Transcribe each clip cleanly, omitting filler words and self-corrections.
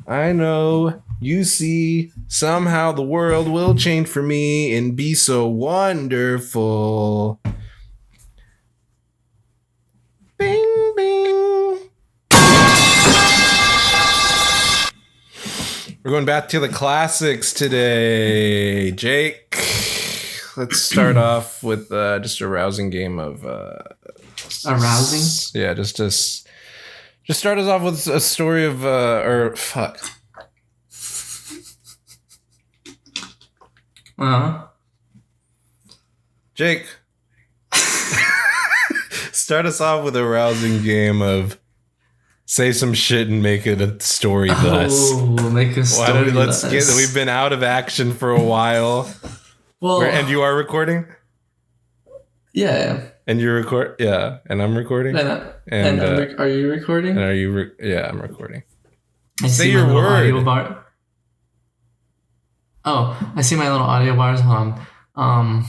I know. You see, somehow the world will change for me and be so wonderful. Bing, bing. We're going back to the classics today. Jake, let's start off with just a rousing game of... a rousing? Yeah, just start us off with a story of... Uh-huh. Jake, start us off with a rousing game of say some shit and make it a story thus. Oh, make a story thus. We've been out of action for a while. Well, and you are recording? Yeah. And you record? Yeah. And I'm recording? Are you recording? Yeah, I'm recording. Say your word. Audio bar. Oh, I see my little audio bars. Hold on.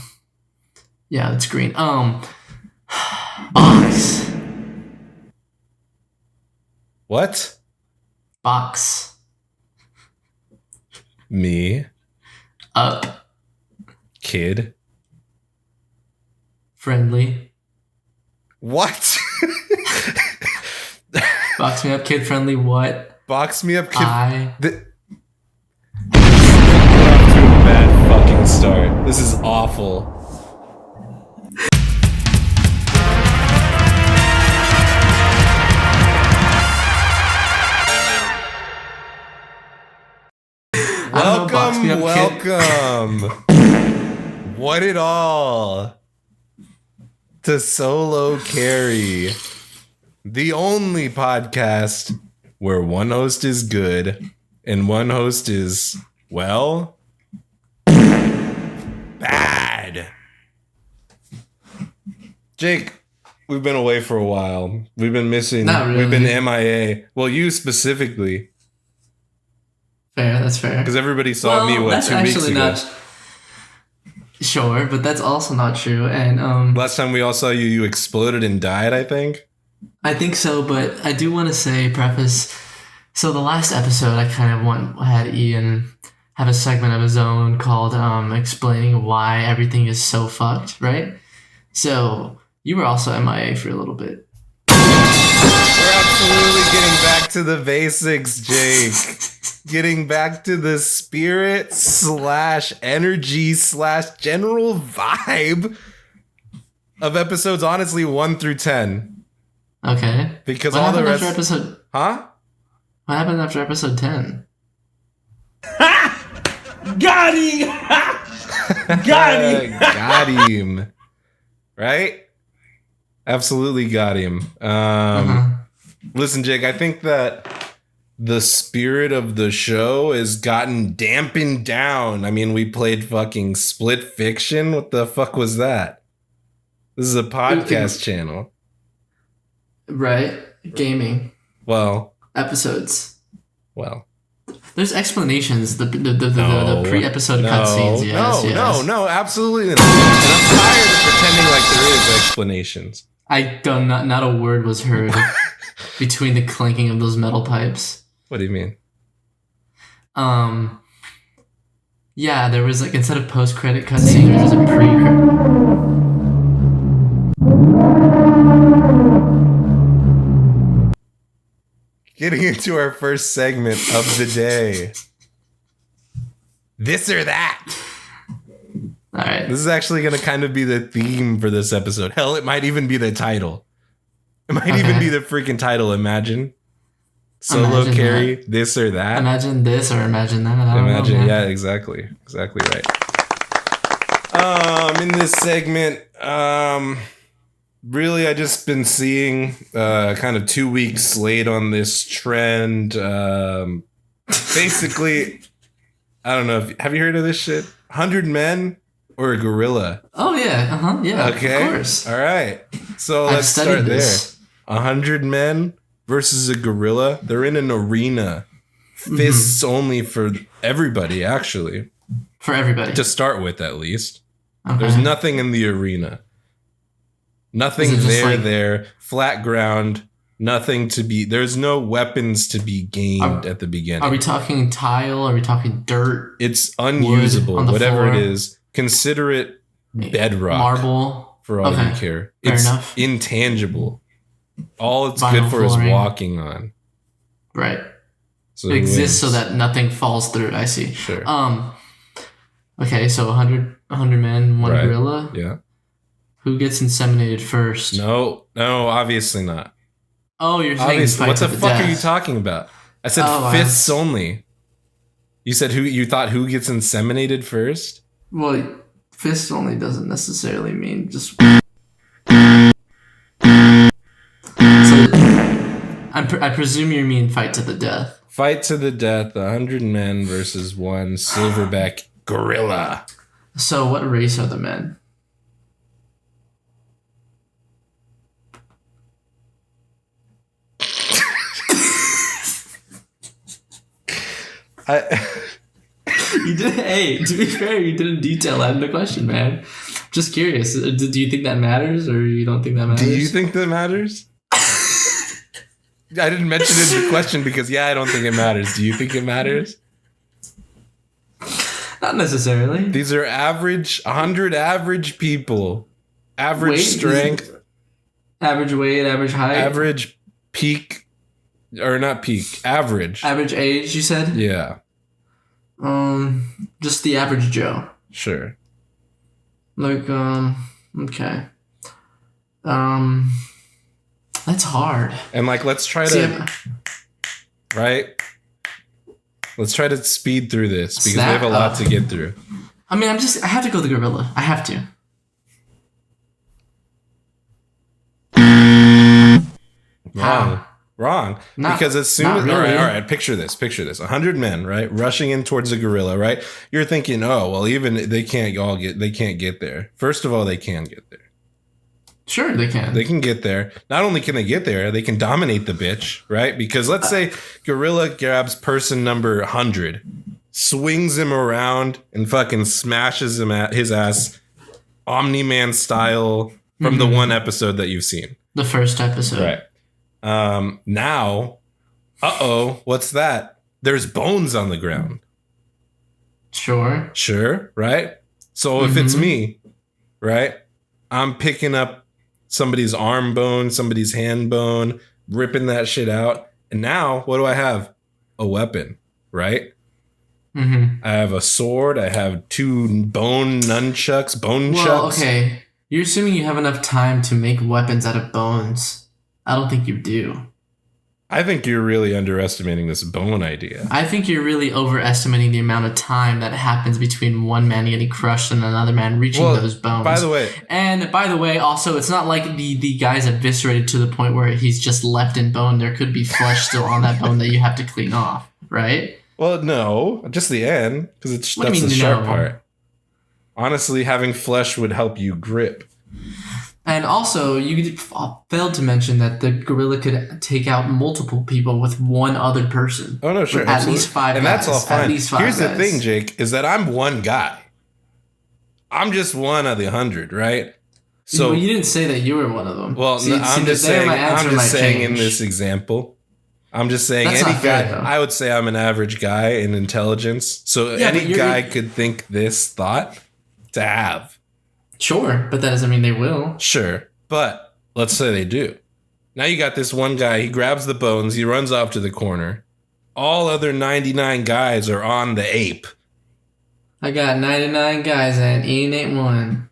Yeah, it's green. Box. What? Box. Me. Up. Kid. Friendly. What? Box me up, kid friendly. What? Box me up, kid. We're off to a bad fucking start. This is awful. Welcome. What it all to Solo Carry, the only podcast where one host is good and one host is, well, bad. Jake, we've been away for a while. We've been missing. Not really. We've been MIA. Well, you specifically. Fair, that's fair. Because everybody saw me, 2 weeks ago? Sure, but that's also not true. And last time we all saw you exploded and died, I think? I think so, but I do want to preface. So the last episode, I kind of had Ian have a segment of his own called explaining why everything is so fucked, right? So you were also MIA for a little bit. We're absolutely getting back to the basics, Jake. Getting back to the spirit / energy / general vibe of episodes, honestly, 1 through 10. Okay. Because what all the rest... Huh? What happened after episode 10? Got him! Got him. Right? Absolutely got him. Listen, Jake, I think that the spirit of the show has gotten dampened down. I mean, we played fucking Split Fiction. What the fuck was that? This is a podcast channel. Right. Gaming. Well. Episodes. Well. There's explanations. The pre-episode cutscenes. Yes. No, absolutely not. And I'm tired of pretending like there is explanations. Not a word was heard between the clanking of those metal pipes. What do you mean? Yeah, there was instead of post-credit cutscene, there was a pre-credit. Getting into our first segment of the day. This or that. All right. This is actually going to kind of be the theme for this episode. Hell, it might even be the title. It might even be the freaking title. Imagine. Solo Carry, this or that. Imagine this or imagine that. I don't know, yeah, exactly. Exactly right. In this segment, really, I just been seeing kind of 2 weeks late on this trend. Basically, I don't know. Have you heard of this shit? 100 men or a gorilla? Oh, yeah. Yeah, okay. Of course. All right. So let's start there. 100 men versus a gorilla. They're in an arena. Fists only for everybody, actually. For everybody. To start with, at least. Okay. There's nothing in the arena. Nothing there. Flat ground. Nothing to be. There's no weapons to be gained at the beginning. Are we talking tile? Are we talking dirt? It's unusable. Whatever it is, consider it bedrock. Marble. For all you care. It's intangible. All it's good for is walking on. Right. So it exists so that nothing falls through it. I see. Sure. Okay, so 100 men, one gorilla. Yeah. Who gets inseminated first? No, obviously not. Oh, you're saying what the fuck are you talking about? I said fists only. You said who gets inseminated first? Well, fist only doesn't necessarily mean just. So, I presume you mean fight to the death. Fight to the death. 100 men versus one silverback gorilla. So, what race are the men? You did. Hey, to be fair, you didn't detail that in the question, man. Just curious. Do you think that matters, or you don't think that matters? Do you think that matters? I didn't mention it in the question because I don't think it matters. Do you think it matters? Not necessarily. These are 100 average people. Average strength. Average weight, average height. Average peak. Or not peak. Average. Average age, you said? Yeah. Just the average Joe. Sure. Like, okay. That's hard. And let's try to... Right? Let's try to speed through this because we have a lot to get through. I mean, I have to go the gorilla. I have to. Wrong. Because as soon as... Really. All right, picture this. 100 men, right? Rushing in towards a gorilla, right? You're thinking, oh, well, even they can't get there. First of all, they can get there. Sure, they can. They can get there. Not only can they get there, they can dominate the bitch, right? Because let's say gorilla grabs person number 100, swings him around, and fucking smashes him at his ass, Omni-Man style, from the one episode that you've seen. The first episode. Right. Now, what's that? There's bones on the ground. Sure, right? So if it's me, right, I'm picking up somebody's arm bone, somebody's hand bone, ripping that shit out. And now, what do I have? A weapon, right? I have a sword. I have 2 bone nunchucks, chucks. Okay. You're assuming you have enough time to make weapons out of bones. I don't think you do. I think you're really underestimating this bone idea. I think you're really overestimating the amount of time that happens between one man getting crushed and another man reaching those bones. By the way, also, it's not like the guy's eviscerated to the point where he's just left in bone. There could be flesh still on that bone that you have to clean off, right? Well, no, just the end, because that's the sharp part. Honestly, having flesh would help you grip. And also, you failed to mention that the gorilla could take out multiple people with one other person. Oh, no, sure. At least 5 guys. And that's all fine. At least 5 Here's guys. the thing, Jake, is that I'm one guy. I'm just one of the 100, right? So you didn't say that you were one of them. Well, I'm just saying in this example, I'm just saying that's any guy, I would say I'm an average guy in intelligence. So any guy could think this thought to have. Sure, but that doesn't mean they will. Sure, but let's say they do. Now you got this one guy, he grabs the bones, he runs off to the corner. All other 99 guys are on the ape. I got 99 guys and Ian ain't one.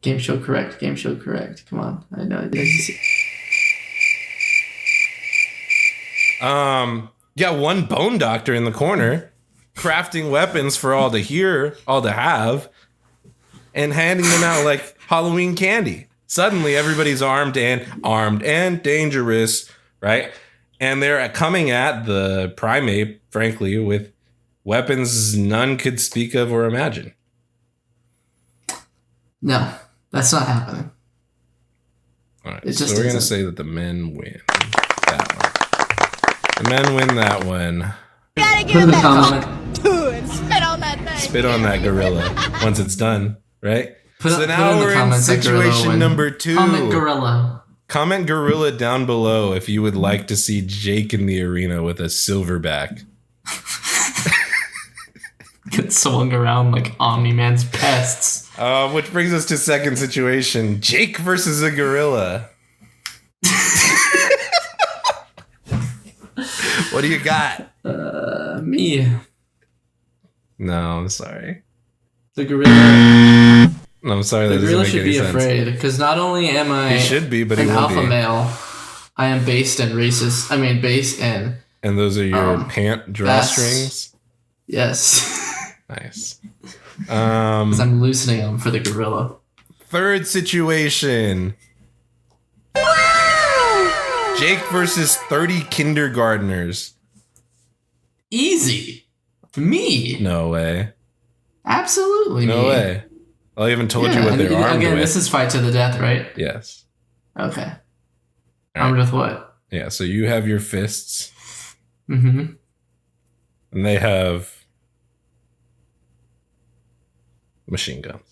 Game show correct. Come on. I know. Yeah, one bone doctor in the corner. Crafting weapons for all to hear, all to have, and handing them out like Halloween candy. Suddenly, everybody's armed and dangerous, right? And they're coming at the primate, frankly, with weapons none could speak of or imagine. No, that's not happening. All right, so we're going to say that the men win that one. The men win that one. Put in the comment. Dude, spit on that thing. Spit on that gorilla once it's done, right? So now we're in situation number 2. Comment gorilla down below if you would like to see Jake in the arena with a silverback. Get swung around like Omni-Man's pests. Which brings us to second situation. Jake versus a gorilla. What do you got? Me. No, I'm sorry. The gorilla. No, I'm sorry. The gorilla should be afraid because not only am I an alpha male, I am based and racist. I mean, based and. And those are your pant drawstrings? Yes. Nice. Because I'm loosening them for the gorilla. Third situation. Jake versus 30 kindergartners. Easy. Me. No way. Absolutely no way. I even told you what they're armed with. This is fight to the death, right? Yes. Okay. Right. Armed with what? Yeah, so you have your fists. Mm-hmm. And they have machine guns.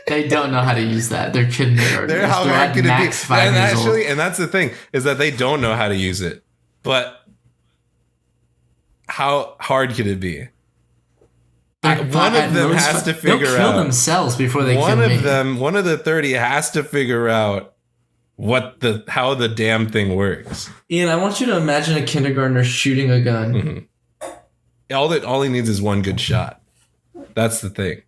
They don't know how to use that. They're kindergartners. How hard could it be? And that's the thing, is that they don't know how to use it. But how hard could it be? One of them has to figure out. They'll kill themselves before they kill me. One of the 30 has to figure out how the damn thing works. Ian, I want you to imagine a kindergartner shooting a gun. Mm-hmm. All he needs is one good shot. That's the thing.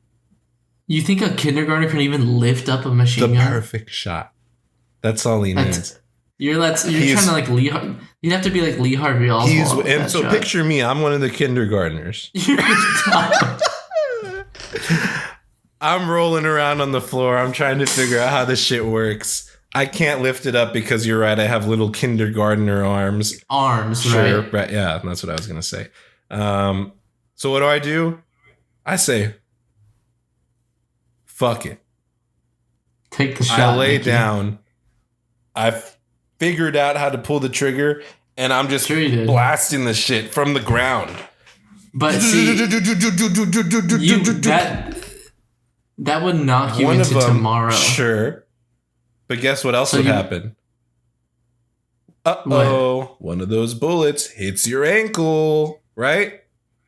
You think a kindergartner can even lift up a machine gun? The perfect shot. That's all he needs. You're trying to like Lee. You'd have to be like Lee Harvey Oswald. And so picture me. I'm one of the kindergartners. I'm rolling around on the floor. I'm trying to figure out how this shit works. I can't lift it up because you're right. I have little kindergartner arms. Sure, right? Yeah, that's what I was gonna say. So what do? I say, fuck it. Take the shot. I lay down. I've figured out how to pull the trigger, and I'm just blasting the shit from the ground. But see, that would knock you into tomorrow. Sure. But guess what else would happen? Uh-oh. One of those bullets hits your ankle, right?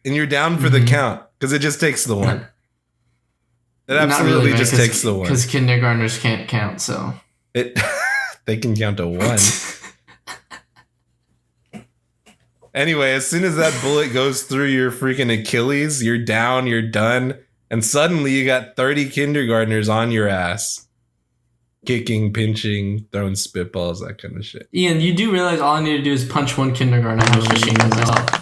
And you're down for the count, because it just takes the one. It absolutely just takes the one. Because kindergartners can't count, so. They can count to 1. Anyway, as soon as that bullet goes through your freaking Achilles, you're down, you're done. And suddenly you got 30 kindergartners on your ass. Kicking, pinching, throwing spitballs, that kind of shit. Ian, you do realize all I need to do is punch one kindergartner and the machine gun melts.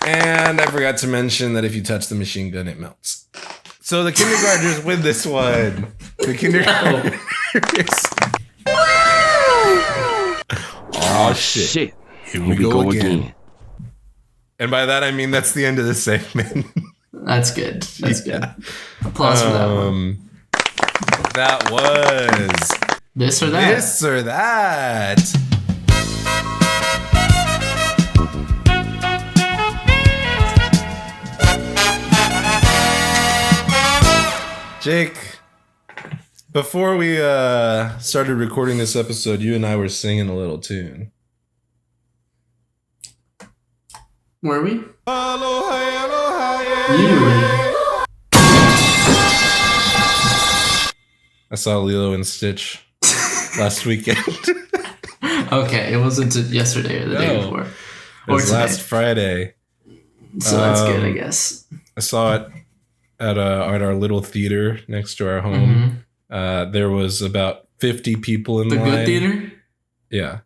And I forgot to mention that if you touch the machine gun, it melts. So the kindergartners win this one. The kindergartners. Oh shit. Here we go again. And by that I mean that's the end of the segment. That's good. That's good. Applause for that one. That was This or That. This or That. Jake, before we started recording this episode, you and I were singing a little tune. Were we? I saw Lilo and Stitch last weekend. Okay, it wasn't yesterday or the day before. It was last Friday. So that's good, I guess. I saw it at our little theater next to our home. There was about 50 people in line. The good theater? Yeah.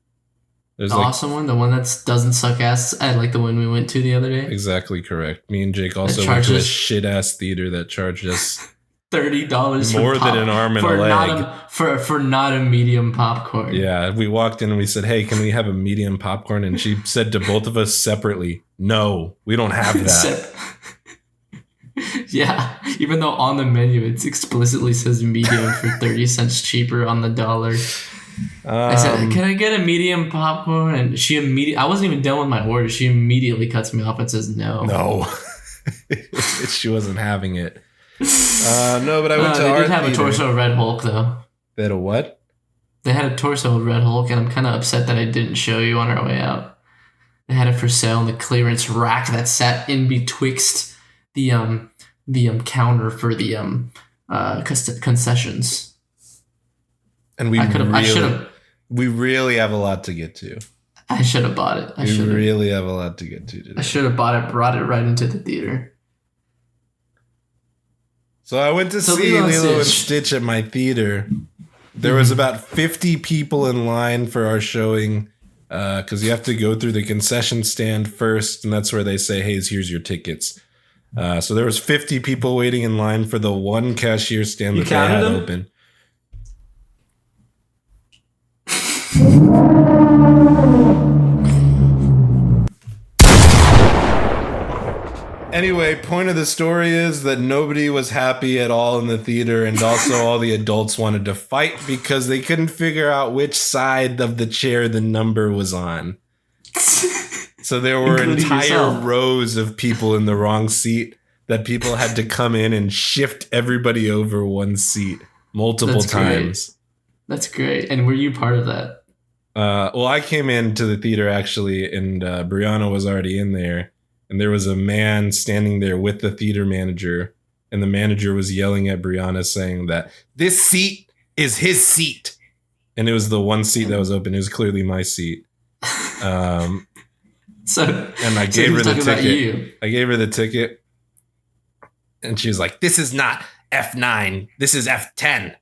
There's the awesome one, the one that doesn't suck ass. I like the one we went to the other day. Exactly correct. Me and Jake also went to a shit ass theater that charged us $30 more than an arm and a leg for not a medium popcorn. Yeah, we walked in and we said, "Hey, can we have a medium popcorn?" And she said to both of us separately, "No, we don't have that." Yeah, even though on the menu it explicitly says medium for 30 cents cheaper on the dollar. I said, "Can I get a medium popcorn?" And I wasn't even done with my order. She immediately cuts me off and says, "No." No. She wasn't having it. No, but I went to They our did have theater. a torso of Red Hulk, though. They had a what? They had a torso of Red Hulk, and I'm kind of upset that I didn't show you on our way out. They had it for sale in the clearance rack that sat in betwixt the counter for the concessions. And we really have a lot to get to. I should have bought it. We really have a lot to get to today. I should have brought it right into the theater. So I went to see Lilo and Stitch at my theater. There was about 50 people in line for our showing because you have to go through the concession stand first, and that's where they say, hey, here's your tickets. So there was 50 people waiting in line for the one cashier stand that they had open. Anyway, point of the story is that nobody was happy at all in the theater, and also all the adults wanted to fight because they couldn't figure out which side of the chair the number was on. So there were entire rows of people in the wrong seat that people had to come in and shift everybody over one seat multiple times. Great. That's great. And were you part of that? Well, I came into the theater actually, and Brianna was already in there. And there was a man standing there with the theater manager, and the manager was yelling at Brianna saying that this seat is his seat. And it was the one seat that was open. It was clearly my seat. And I gave her the ticket. I gave her the ticket. And she was like, this is not F9. This is F10.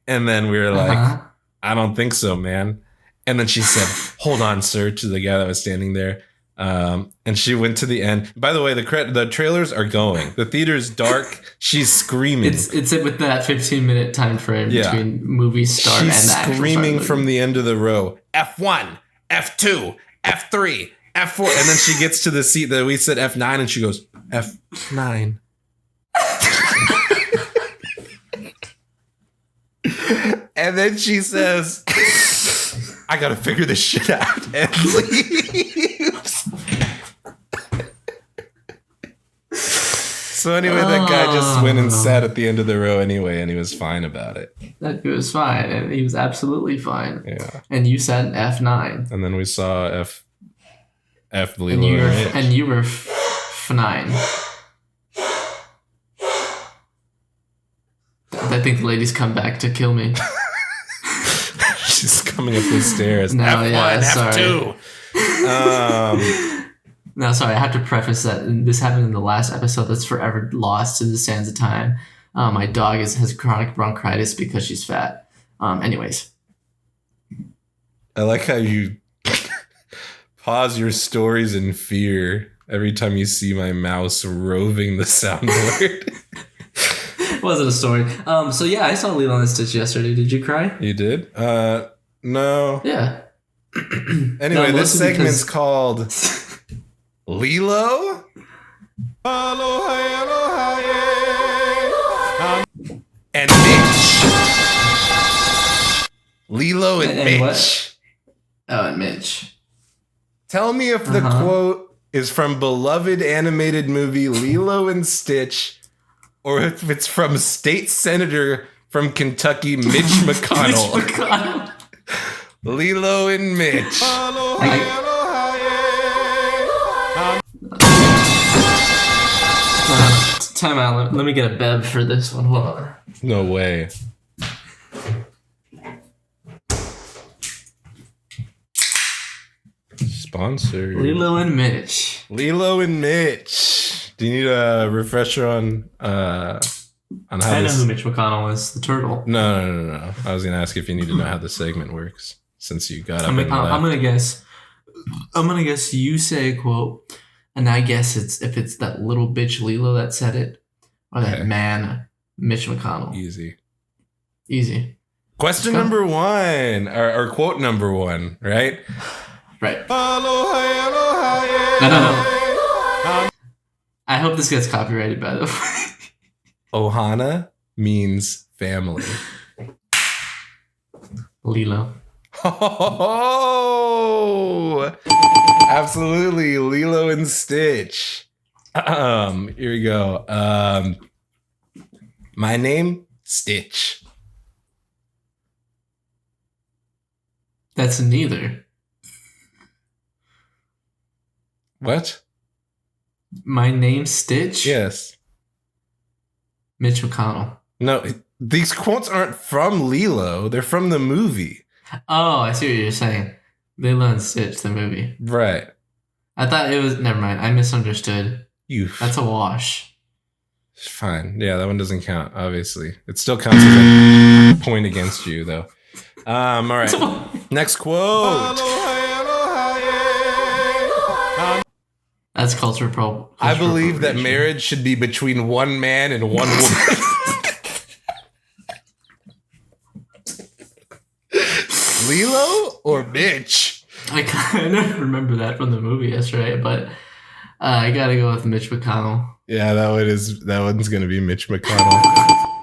And then we were like, I don't think so, man. And then she said, hold on, sir, to the guy that was standing there. And she went to the end. By the way, the trailers are going. The theater's dark. She's screaming. It's with that 15-minute time frame between movie start and the actual She's screaming from the end of the row. F1, F2, F3, F4. And then she gets to the seat that we said F9 and she goes, F9. And then she says, I gotta figure this shit out, and leaves. So anyway, that guy just went and sat at the end of the row anyway, and he was fine about it. He was fine, and he was absolutely fine. Yeah. And you sat in F9. And then we saw F Lilo and you were F9. I think the lady's come back to kill me. She's coming up the stairs. No, F1, F2. No, sorry. I have to preface that this happened in the last episode that's forever lost to the sands of time. My dog has chronic bronchitis because she's fat. Anyways. I like how you pause your stories in fear every time you see my mouse roving the soundboard. Wasn't a story. So yeah, I saw Lilo and Stitch yesterday. Did you cry? You did? No. Yeah. Anyway, this segment's called Lilo and Mitch. Lilo and Mitch. What? Oh, and Mitch. Tell me if the quote is from beloved animated movie Lilo and Stitch, or if it's from state senator from Kentucky, Mitch McConnell. Mitch McConnell. Lilo and Mitch. Time out. Let me get a bev for this one. Hold on. No way. Sponsor. Lilo and Mitch. Lilo and Mitch. Do you need a refresher on how I know who Mitch McConnell is, the turtle. No. I was gonna ask if you need to know how the segment works since you got up. I'm gonna guess. You say a quote, and I guess if it's that little bitch Lilo that said it, or that man Mitch McConnell. Easy. Question number one, or quote number one, right? Right. No. I hope this gets copyrighted, by the way. Ohana means family. Lilo. Oh, absolutely. Lilo and Stitch. Here we go. My name, Stitch. That's neither. What? My name's Stitch? Yes. Mitch McConnell. No, these quotes aren't from Lilo. They're from the movie. Oh, I see what you're saying. Lilo and Stitch, the movie. Right. I thought it was... Never mind. I misunderstood. That's a wash. Fine. Yeah, that one doesn't count, obviously. It still counts as a point against you, though. All right. Next quote. That's culture pro. I believe that marriage should be between one man and one woman. Lilo or Mitch? I kind of remember that from the movie yesterday, but I gotta go with Mitch McConnell. Yeah, that one's gonna be Mitch McConnell.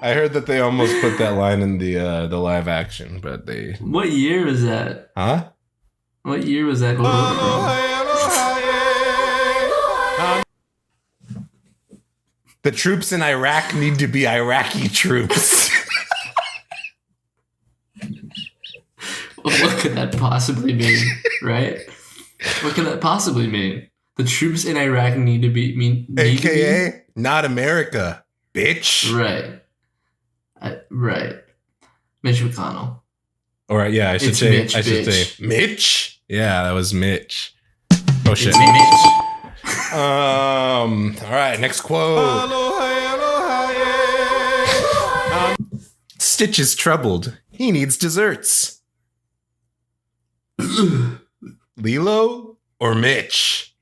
I heard that they almost put that line in the live action, but they. What year was that? Huh? What year was that? The troops in Iraq need to be Iraqi troops. What could that possibly mean, right? What could that possibly mean? The troops in Iraq need to be AKA not America, bitch. Right. Right. Mitch McConnell. All right, yeah, I should say Mitch. Yeah, that was Mitch. Oh shit. It's Mitch. All right, next quote. Stitch is troubled. He needs desserts. Lilo or Mitch?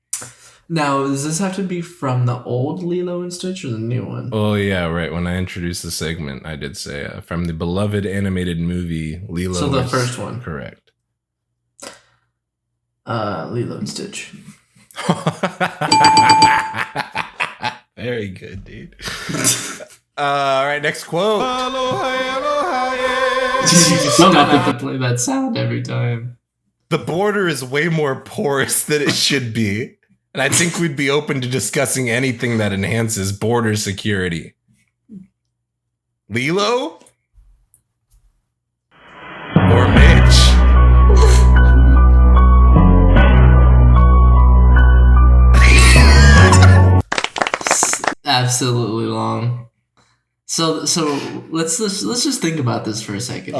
Now, does this have to be from the old Lilo and Stitch or the new one? Oh, yeah, right. When I introduced the segment, I did say from the beloved animated movie Lilo. So the first one. Correct. Lilo and Stitch. Very good, dude. All right, next quote. Stop it to play that sound every time. The border is way more porous than it should be. And I think we'd be open to discussing anything that enhances border security. Lilo? Or Mitch? Absolutely long. So let's just think about this for a second.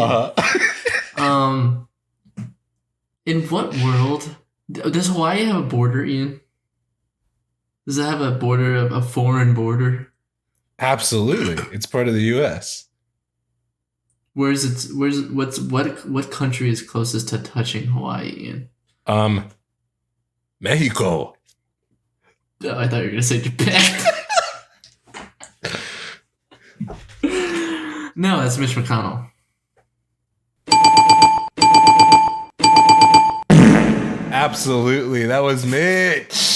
In what world does Hawaii have a border, Ian? Does it have a border, a foreign border? Absolutely, it's part of the U.S. What country is closest to touching Hawaii, Ian? Mexico. Oh, I thought you were gonna say Japan. No, that's Mitch McConnell. Absolutely, that was Mitch.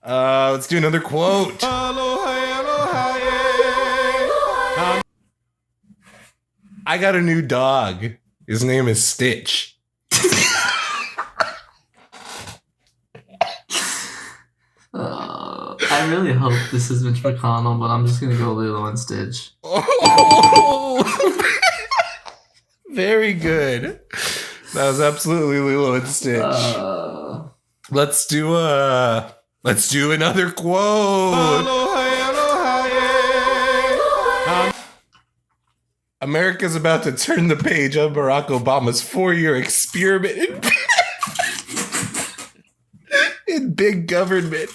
Let's do another quote. I got a new dog. His name is Stitch. I really hope this is Mitch McConnell, but I'm just gonna go Lilo and Stitch. Oh, very good. That was absolutely Lilo and Stitch. Let's do another quote. America's about to turn the page on Barack Obama's 4-year experiment in big government.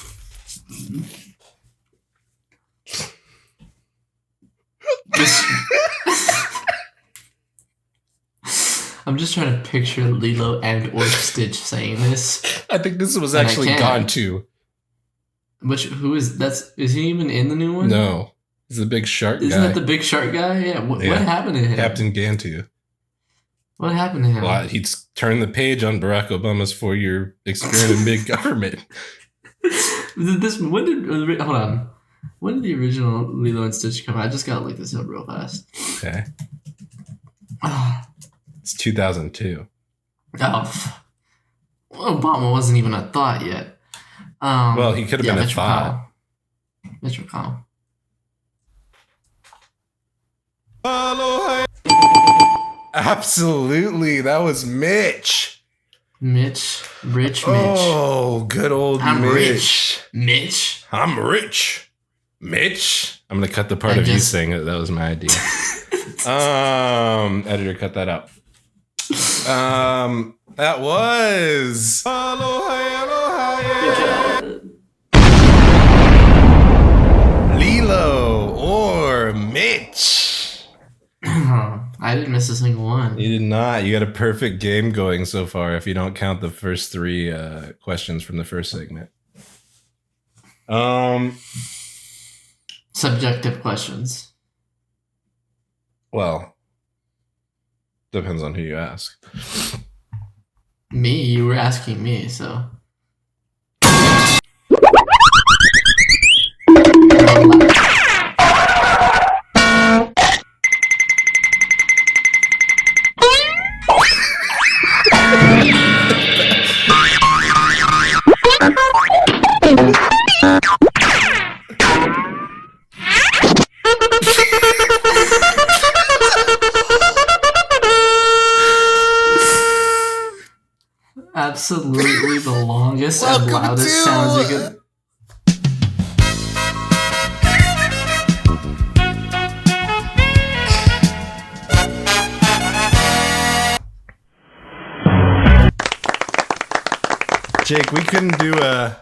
I'm just trying to picture Lilo and or Stitch saying this. I think this was actually gone too. Who is is he even in the new one? No. He's the big shark guy. Isn't that the big shark guy? Yeah. What happened to him? Captain Gantu. What happened to him? Well, he turned the page on Barack Obama's 4-year experiment in big government. Hold on. When did the original Lilo and Stitch come out? I just gotta look this up real fast. Okay. It's 2002. Oh. Obama wasn't even a thought yet. Well, he could have been a thought. Mitch McConnell. Absolutely, that was Mitch. Mitch. Rich Mitch. Oh, good old I'm Mitch. rich. Mitch. I'm rich. Mitch. I'm gonna cut the part of you saying it. That was my idea. Editor, cut that out. That was Lilo or Mitch. I didn't miss a single one. You did not. You got a perfect game going so far if you don't count the first three questions from the first segment. Subjective questions. Well, depends on who you ask. Me? You were asking me, so. Absolutely the longest and loudest sounds you could. Jake, we couldn't do a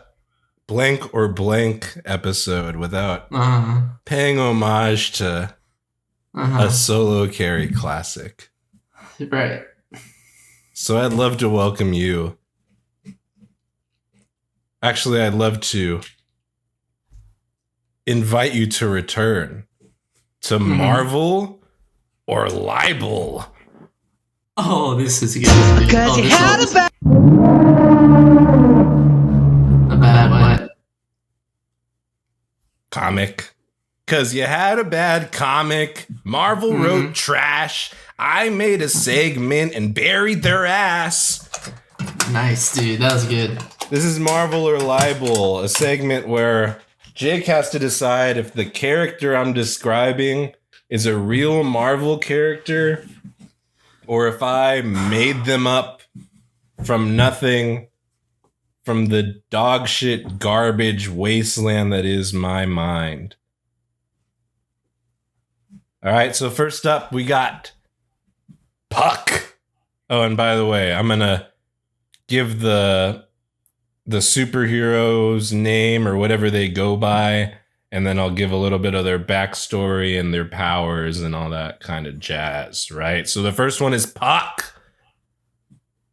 blank or blank episode without paying homage to a solo carry classic. Right. So I'd love to welcome you. Actually, I'd love to invite you to return to Marvel or Libel. Oh, this is good. Because you had a bad what? Comic. Because you had a bad comic. Marvel wrote trash. I made a segment and buried their ass. Nice, dude. That was good. This is Marvel or Libel, a segment where Jake has to decide if the character I'm describing is a real Marvel character or if I made them up from nothing, from the dog shit garbage wasteland that is my mind. All right, so first up, we got Puck. Oh, and by the way, I'm going to give the superhero's name or whatever they go by, and then I'll give a little bit of their backstory and their powers and all that kind of jazz, right? So the first one is Puck.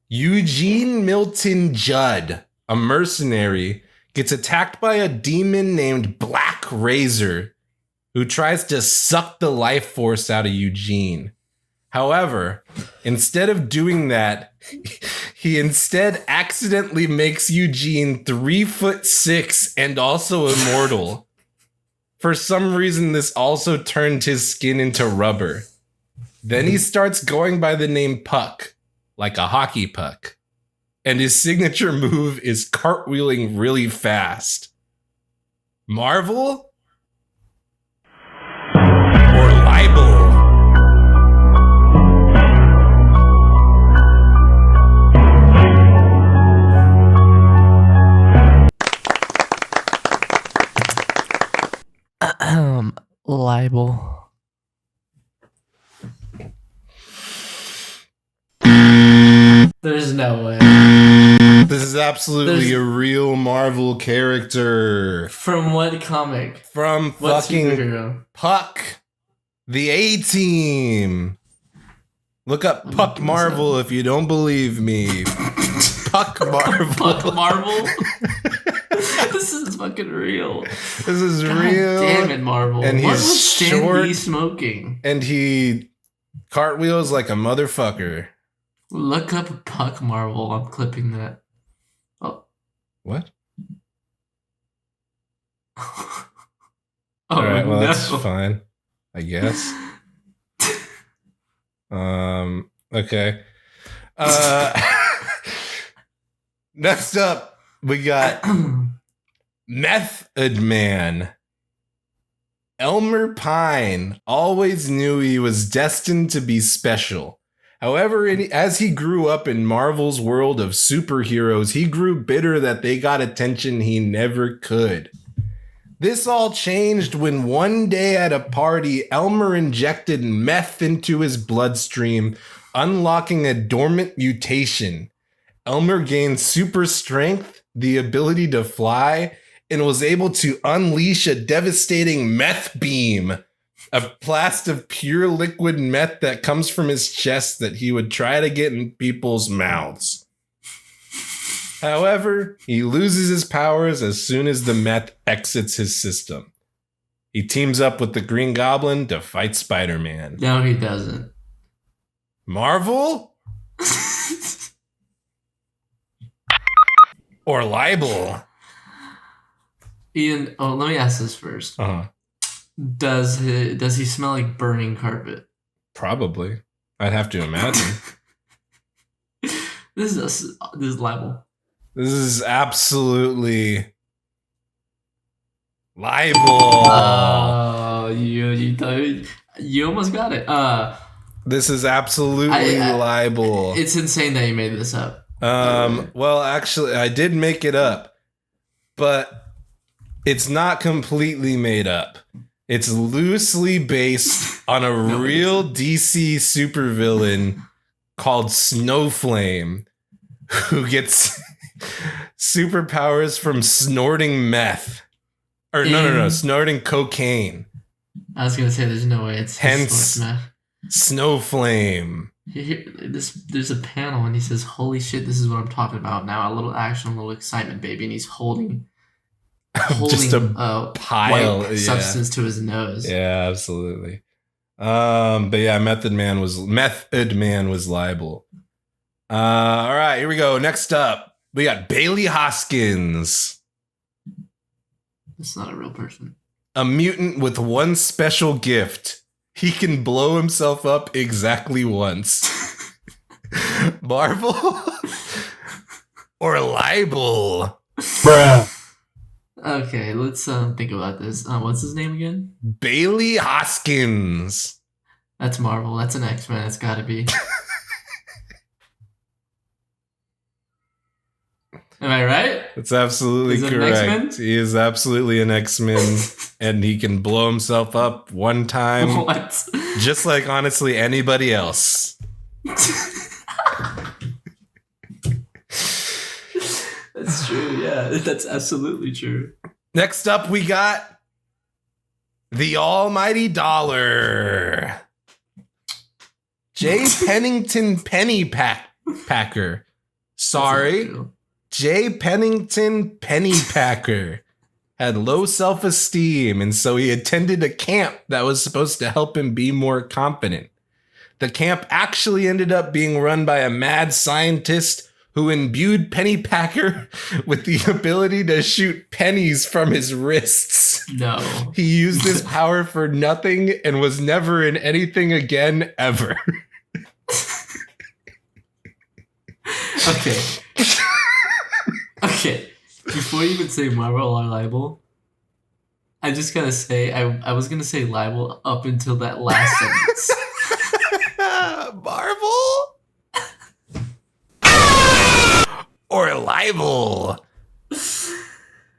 Eugene Milton Judd, a mercenary, gets attacked by a demon named Black Razor, who tries to suck the life force out of Eugene. However, instead of doing that, he instead accidentally makes Eugene 3'6" and also immortal. For some reason, this also turned his skin into rubber. Then he starts going by the name Puck, like a hockey puck. And his signature move is cartwheeling really fast. Marvel? Or Libel? Libel. There's no way. This is absolutely a real Marvel character. From what comic? From What fucking superhero? Puck, the A-Team. Look up Puck Marvel if you don't believe me. Puck Marvel. Puck Marvel? This is fucking real. This is God real. Damn it, Marvel. And what he's was Stan short. Lee smoking? And he cartwheels like a motherfucker. Look up Puck Marvel. I'm clipping that. Oh. What? Oh, All right, well, no. that's fine, I guess. Okay. Next up, we got Method Man. Elmer Pine always knew he was destined to be special. However, as he grew up in Marvel's world of superheroes, he grew bitter that they got attention he never could. This all changed when one day at a party, Elmer injected meth into his bloodstream, unlocking a dormant mutation. Elmer gained super strength, the ability to fly, and was able to unleash a devastating meth beam, a blast of pure liquid meth that comes from his chest that he would try to get in people's mouths. However, he loses his powers as soon as the meth exits his system. He teams up with the Green Goblin to fight Spider-Man. No, he doesn't. Marvel? Or libel? Ian, let me ask this first. Uh-huh. Does he smell like burning carpet? Probably. I'd have to imagine. This is libel. This is absolutely libel. Oh, you almost got it. This is absolutely libel. It's insane that you made this up. Well, actually, I did make it up, but it's not completely made up. It's loosely based on a real DC supervillain called Snowflame, who gets superpowers from snorting meth. Or no, snorting cocaine. I was gonna say there's no way it's hence meth. Snowflame. There's a panel and he says, "Holy shit, this is what I'm talking about now." A little action, a little excitement, baby, and he's holding just a pile white substance to his nose. Yeah, absolutely. But yeah, Method Man was libel. All right, here we go. Next up, we got Bailey Hoskins. That's not a real person. A mutant with one special gift. He can blow himself up exactly once. Marvel or libel? Bruh. Okay, let's think about this. What's his name again? Bailey Hoskins. That's Marvel. That's an X-Men. It's got to be. Am I right? That's absolutely correct. He is absolutely an X-Men, and he can blow himself up one time. What? Just like, honestly, anybody else. That's true, yeah. That's absolutely true. Next up, we got the almighty dollar. Jay Pennington Pennypacker. Sorry. Jay Pennington Pennypacker had low self-esteem, and so he attended a camp that was supposed to help him be more confident. The camp actually ended up being run by a mad scientist who imbued Pennypacker with the ability to shoot pennies from his wrists. No. He used his power for nothing and was never in anything again, ever. Okay. Okay. Before you even say Marvel or libel, I just gotta say, I was gonna say libel up until that last sentence. Marvel? Or libel?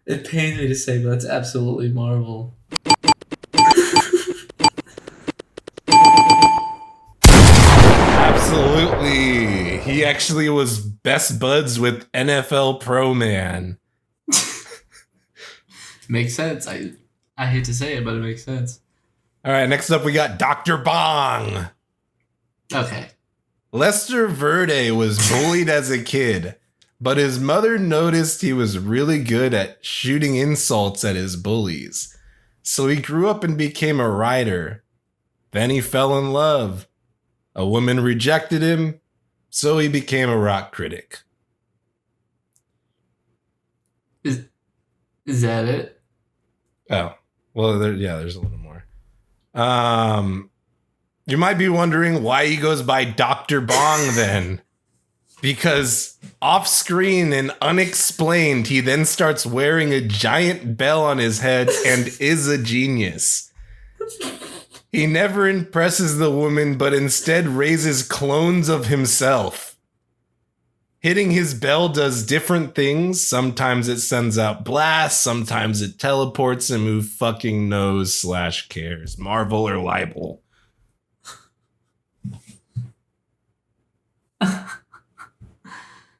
It pains me to say, but that's absolutely Marvel. Absolutely. He actually was best buds with NFL Pro Man. Makes sense. I hate to say it, but it makes sense. All right, next up we got Dr. Bong. Okay. Lester Verde was bullied as a kid, but his mother noticed he was really good at shooting insults at his bullies. So he grew up and became a writer. Then he fell in love. A woman rejected him, so he became a rock critic. Is that it? Oh, well, there's a little more. You might be wondering why he goes by Dr. Bong then. Because off screen and unexplained, he then starts wearing a giant bell on his head and is a genius. He never impresses the woman, but instead raises clones of himself. Hitting his bell does different things. Sometimes it sends out blasts. Sometimes it teleports, and who fucking knows / cares. Marvel or libel?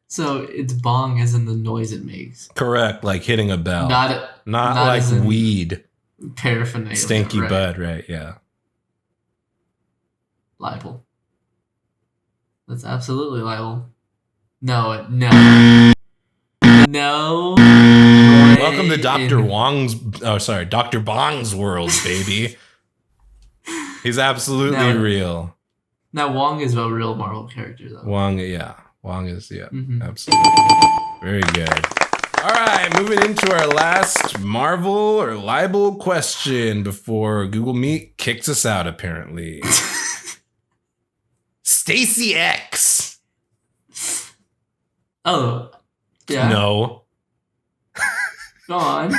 So it's bong as in the noise it makes. Correct, like hitting a bell. Not like as in weed. Paraphernalia. Stinky bud, right, yeah. Libel. That's absolutely libel. No. No. Welcome to Dr. Dr. Bong's world, baby. He's absolutely real. Now, Wong is a real Marvel character, though. Wong is, absolutely. Very good. All right, moving into our last Marvel or libel question before Google Meet kicks us out, apparently. Stacy X. Oh, yeah. No. Go on.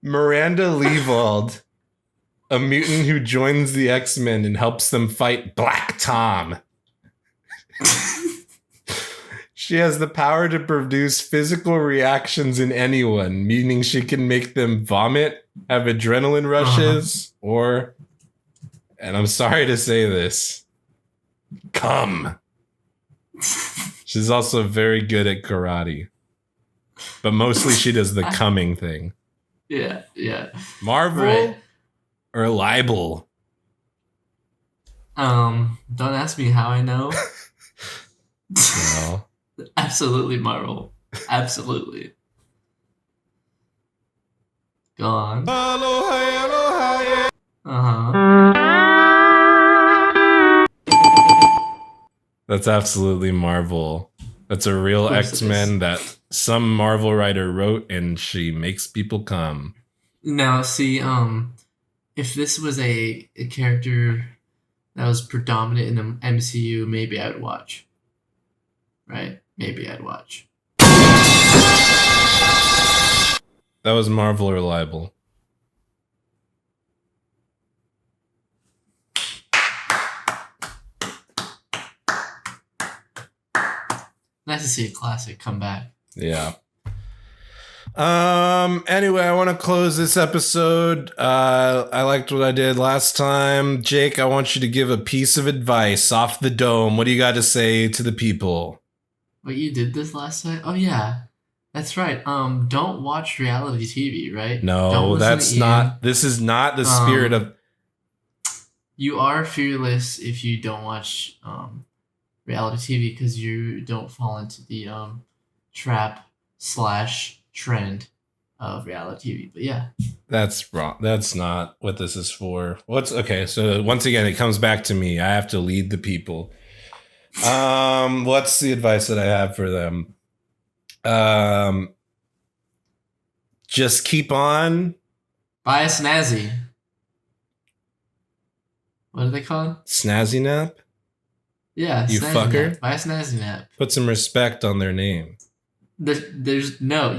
Miranda Leevald, a mutant who joins the X-Men and helps them fight Black Tom. She has the power to produce physical reactions in anyone, meaning she can make them vomit, have adrenaline rushes, or, and I'm sorry to say this, come. She's also very good at karate. But mostly she does the coming thing. Yeah. Marvel or libel? Don't ask me how I know. No. Absolutely Marvel. Absolutely. Go on. That's absolutely Marvel. That's a real X-Men that some Marvel writer wrote, and she makes people come. Now, see, if this was a character that was predominant in the MCU, maybe I'd watch. Right? Maybe I'd watch. That was Marvel or libel. Nice to see a classic come back. Yeah. Anyway, I want to close this episode. I liked what I did last time. Jake, I want you to give a piece of advice off the dome. What do you got to say to the people? Wait, you did this last time? Oh yeah. That's right. Don't watch reality TV, right? No, that's not. This is not the spirit of. You are fearless if you don't watch reality TV because you don't fall into the trap / trend of reality TV. But yeah, that's wrong. That's not what this is for. Okay? So once again, it comes back to me. I have to lead the people. What's the advice that I have for them? Just keep on. Buy a snazzy. What are they called? Snazzy nap? Yeah, you fucker. Nap. Buy a snazzy nap. Put some respect on their name. There's no,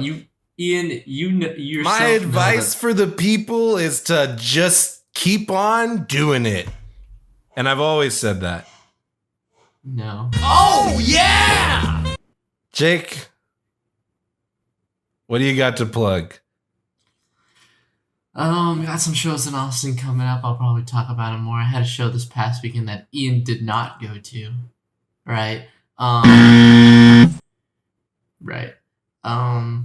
Ian, you yourself. My advice for the people is to just keep on doing it. And I've always said that. No. Oh, yeah! Jake, what do you got to plug? Got some shows in Austin coming up. I'll probably talk about them more. I had a show this past weekend that Ian did not go to. Right? Right. But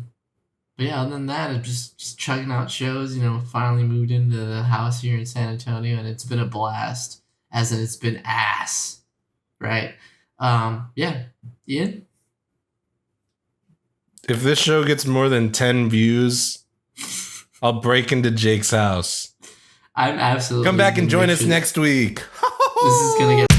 yeah, other than that, I'm just chugging out shows. Finally moved into the house here in San Antonio, and it's been a blast. As in, it's been ass. Right? Yeah. Ian? If this show gets more than 10 views, I'll break into Jake's house. I'm absolutely. Come back and join us next week. This is gonna get